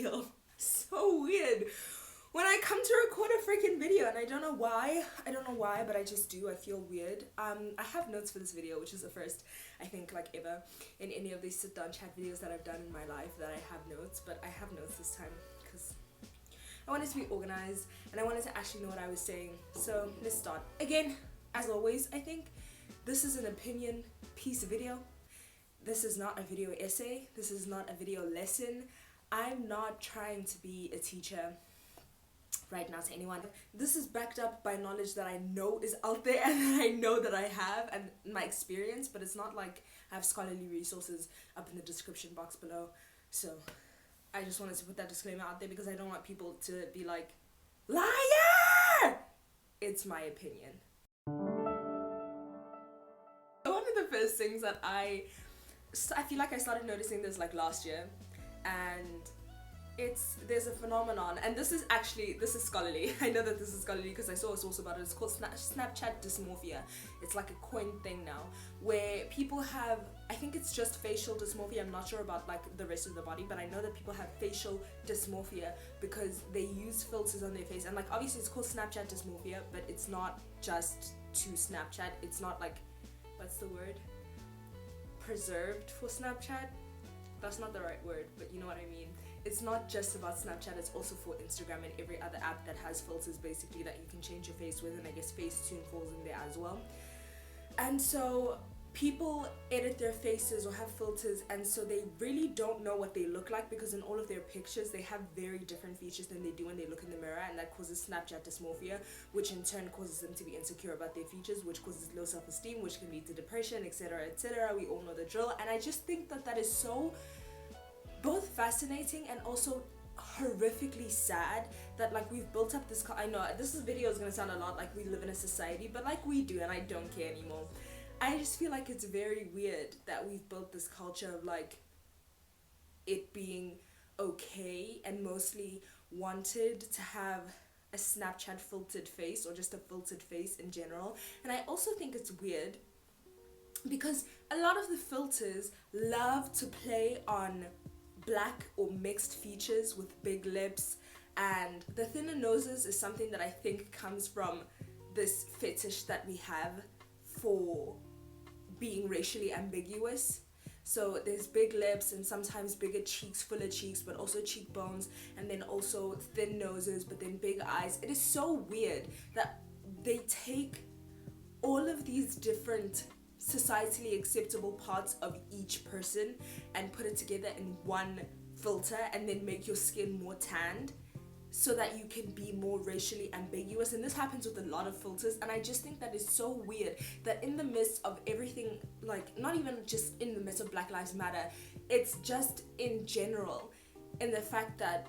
feel so weird when I come to record a freaking video, and I don't know why, but I just do. I feel weird. I have notes for this video, which is the first, I think, like, ever in any of these sit-down chat videos that I've done in my life that I have notes, but I have notes this time because I wanted to be organized and I wanted to actually know what I was saying. So let's start. Again, as always, I think this is an opinion piece video. This is not a video essay. This is not a video lesson. I'm not trying to be a teacher right now to anyone. This is backed up by knowledge that I know is out there and that I know that I have and my experience, but it's not like I have scholarly resources up in the description box below. So I just wanted to put that disclaimer out there because I don't want people to be like, liar! It's my opinion. One of the first things that I feel like I started noticing this like last year, and there's a phenomenon, and this is scholarly. I know that this is scholarly because I saw a source about it. It's called Snapchat dysmorphia. It's like a coined thing now where people have, I think it's just facial dysmorphia. I'm not sure about like the rest of the body, but I know that people have facial dysmorphia because they use filters on their face, and like obviously it's called Snapchat dysmorphia, but it's not just to Snapchat. It's not like, what's the word, preserved for Snapchat. That's not the right word, but you know what I mean. It's not just about Snapchat, it's also for Instagram and every other app that has filters basically that you can change your face with, and I guess Facetune falls in there as well. And so people edit their faces or have filters, and so they really don't know what they look like because in all of their pictures they have very different features than they do when they look in the mirror, and that causes Snapchat dysmorphia, which in turn causes them to be insecure about their features, which causes low self-esteem, which can lead to depression, etc., etc. We all know the drill, and I just think that that is so both fascinating and also horrifically sad that like we've built up this I know this video is gonna sound a lot like we live in a society, but like we do, and I don't care anymore. I just feel like it's very weird that we've built this culture of like it being okay and mostly wanted to have a Snapchat filtered face or just a filtered face in general. And I also think it's weird because a lot of the filters love to play on black or mixed features with big lips, and the thinner noses is something that I think comes from this fetish that we have for being racially ambiguous. So there's big lips and sometimes bigger cheeks, fuller cheeks, but also cheekbones, and then also thin noses, but then big eyes. It is so weird that they take all of these different societally acceptable parts of each person and put it together in one filter and then make your skin more tanned so that you can be more racially ambiguous. And this happens with a lot of filters, and I just think that is so weird that in the midst of everything, like not even just in the midst of Black Lives Matter, it's just in general, in the fact that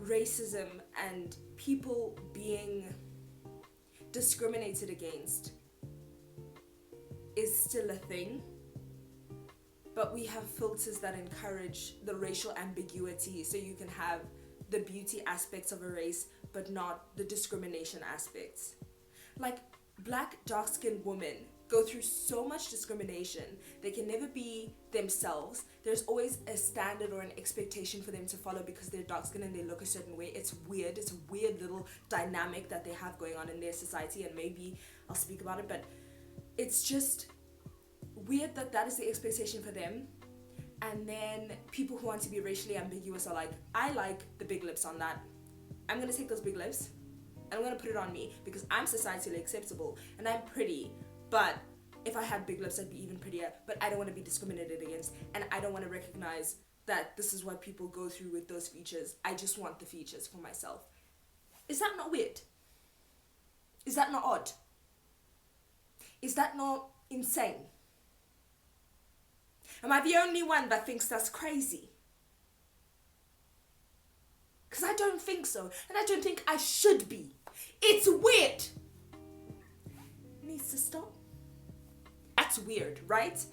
racism and people being discriminated against is still a thing, but we have filters that encourage the racial ambiguity, so you can have the beauty aspects of a race but not the discrimination aspects. Like black dark-skinned women go through so much discrimination. They can never be themselves. There's always a standard or an expectation for them to follow because they're dark-skinned and they look a certain way. It's weird. It's a weird little dynamic that they have going on in their society, and maybe I'll speak about it, but it's just weird that that is the expectation for them. And then people who want to be racially ambiguous are like, I like the big lips on that. I'm gonna take those big lips and I'm gonna put it on me because I'm societally acceptable and I'm pretty, but if I had big lips I'd be even prettier, but I don't want to be discriminated against, and I don't want to recognize that this is what people go through with those features. I just want the features for myself. Is that not weird? Is that not odd? Is that not insane? Am I the only one that thinks that's crazy? Because I don't think so, and I don't think I should be. It's weird. It needs to stop. That's weird, right?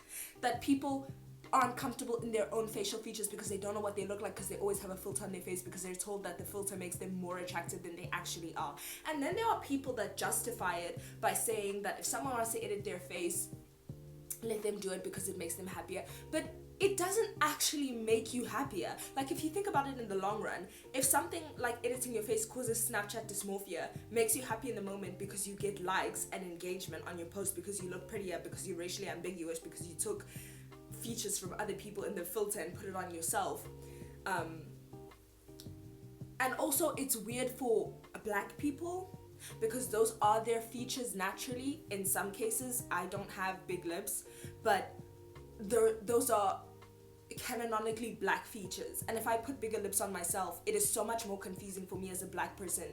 That people aren't comfortable in their own facial features because they don't know what they look like, because they always have a filter on their face because they're told that the filter makes them more attractive than they actually are. And then there are people that justify it by saying that if someone wants to edit their face, let them do it because it makes them happier. But it doesn't actually make you happier. Like, if you think about it in the long run, if something like editing your face causes Snapchat dysmorphia, makes you happy in the moment because you get likes and engagement on your post, because you look prettier, because you're racially ambiguous, because you took features from other people in the filter and put it on yourself. And also, it's weird for Black people, because those are their features naturally. In some cases, I don't have big lips, but those are canonically Black features, and if I put bigger lips on myself, it is so much more confusing for me as a Black person,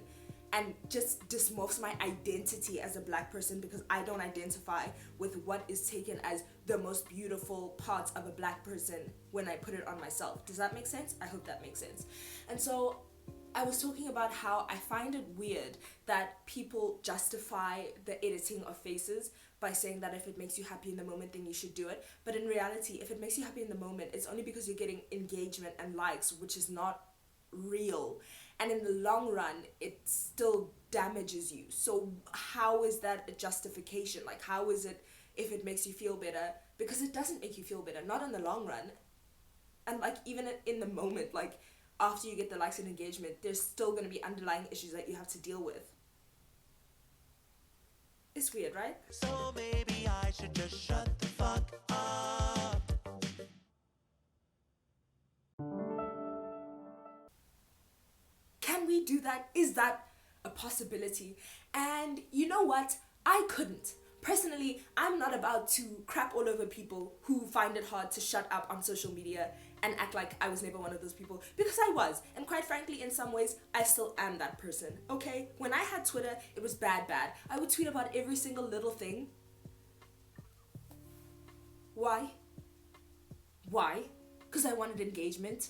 and just dysmorphs my identity as a Black person, because I don't identify with what is taken as the most beautiful parts of a Black person when I put it on myself. Does that make sense? I hope that makes sense. And so I was talking about how I find it weird that people justify the editing of faces by saying that if it makes you happy in the moment, then you should do it. But in reality, if it makes you happy in the moment, it's only because you're getting engagement and likes, which is not real. And in the long run, it still damages you. So how is that a justification? Like, how is it if it makes you feel better? Because it doesn't make you feel better, not in the long run. And like, even in the moment, like after you get the likes and engagement, there's still going to be underlying issues that you have to deal with. It's weird, right? So maybe I should just shut the fuck up. Can we do that? Is that a possibility? And you know what? I couldn't. Personally, I'm not about to crap all over people who find it hard to shut up on social media and act like I was never one of those people, because I was. And quite frankly, in some ways, I still am that person, okay? When I had Twitter, it was bad. I would tweet about every single little thing. Why? Because I wanted engagement.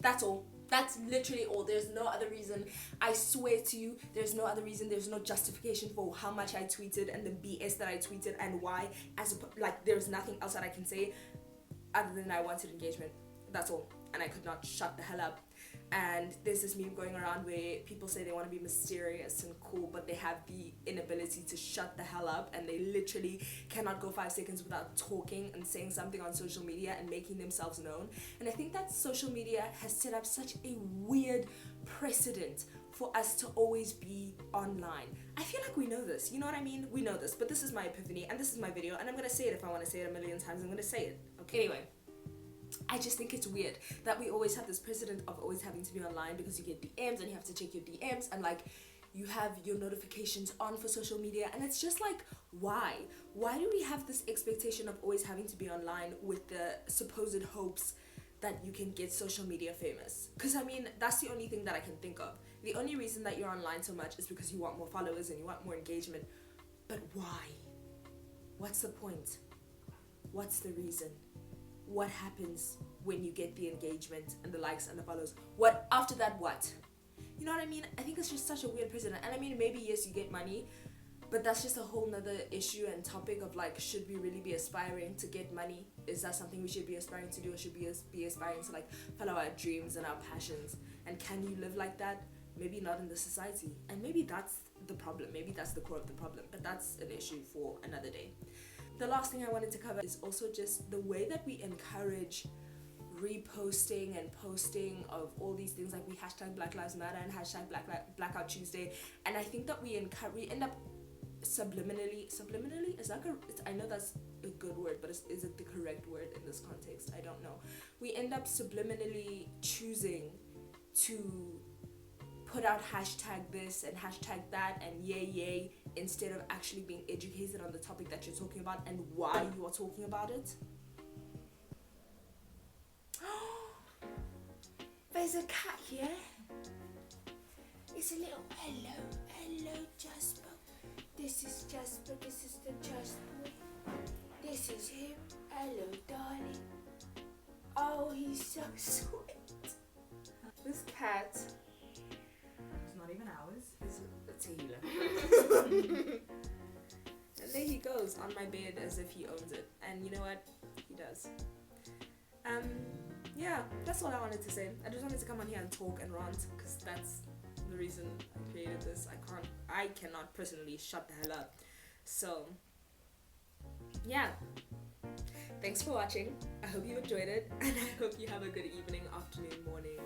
That's all. That's literally all. There's no other reason. I swear to you, there's no other reason. There's no justification for how much I tweeted and the BS that I tweeted and why. There's nothing else that I can say other than I wanted engagement. That's all. And I could not shut the hell up. And there's this meme going around where people say they want to be mysterious and cool, but they have the inability to shut the hell up, and they literally cannot go 5 seconds without talking and saying something on social media and making themselves known. And I think that social media has set up such a weird precedent for us to always be online. I feel like we know this, you know what I mean? We know this, but this is my epiphany, and this is my video, and I'm gonna say it if I want to say it a million times. I'm gonna say it. Okay. Anyway, I just think it's weird that we always have this precedent of always having to be online, because you get DMs and you have to check your DMs, and like you have your notifications on for social media, and it's just like, why do we have this expectation of always having to be online with the supposed hopes that you can get social media famous? Because I mean, that's the only thing that I can think of. The only reason that you're online so much is because you want more followers and you want more engagement. But why? What's the point? What's the reason? What happens when you get the engagement and the likes and the follows? What after that? What? You know what I mean? I think it's just such a weird precedent. And I mean, maybe yes, you get money, but that's just a whole nother issue and topic of like, should we really be aspiring to get money? Is that something we should be aspiring to do, or should we be aspiring to like follow our dreams and our passions? And can you live like that? Maybe not in this society. And maybe that's the problem. Maybe that's the core of the problem. But that's an issue for another day. The last thing I wanted to cover is also just the way that we encourage reposting and posting of all these things, like we hashtag Black Lives Matter and hashtag Blackout Tuesday, and I think that we end up subliminally, is that I know that's a good word, but is it the correct word in this context? I don't know. We end up subliminally choosing to put out hashtag this and hashtag that and yay, instead of actually being educated on the topic that you're talking about and why you are talking about it. There's a cat here. It's a little hello Jasper. This is Jasper, this is the Jasper. This is him. Hello darling. Oh, he's so sweet. This cat, it's not even ours, it's a healer. And there he goes on my bed as if he owns it. And you know what? He does. Yeah, that's all I wanted to say. I just wanted to come on here and talk and rant, because that's the reason I created this. I cannot personally shut the hell up. So, yeah. Thanks for watching. I hope you enjoyed it, and I hope you have a good evening, afternoon, morning,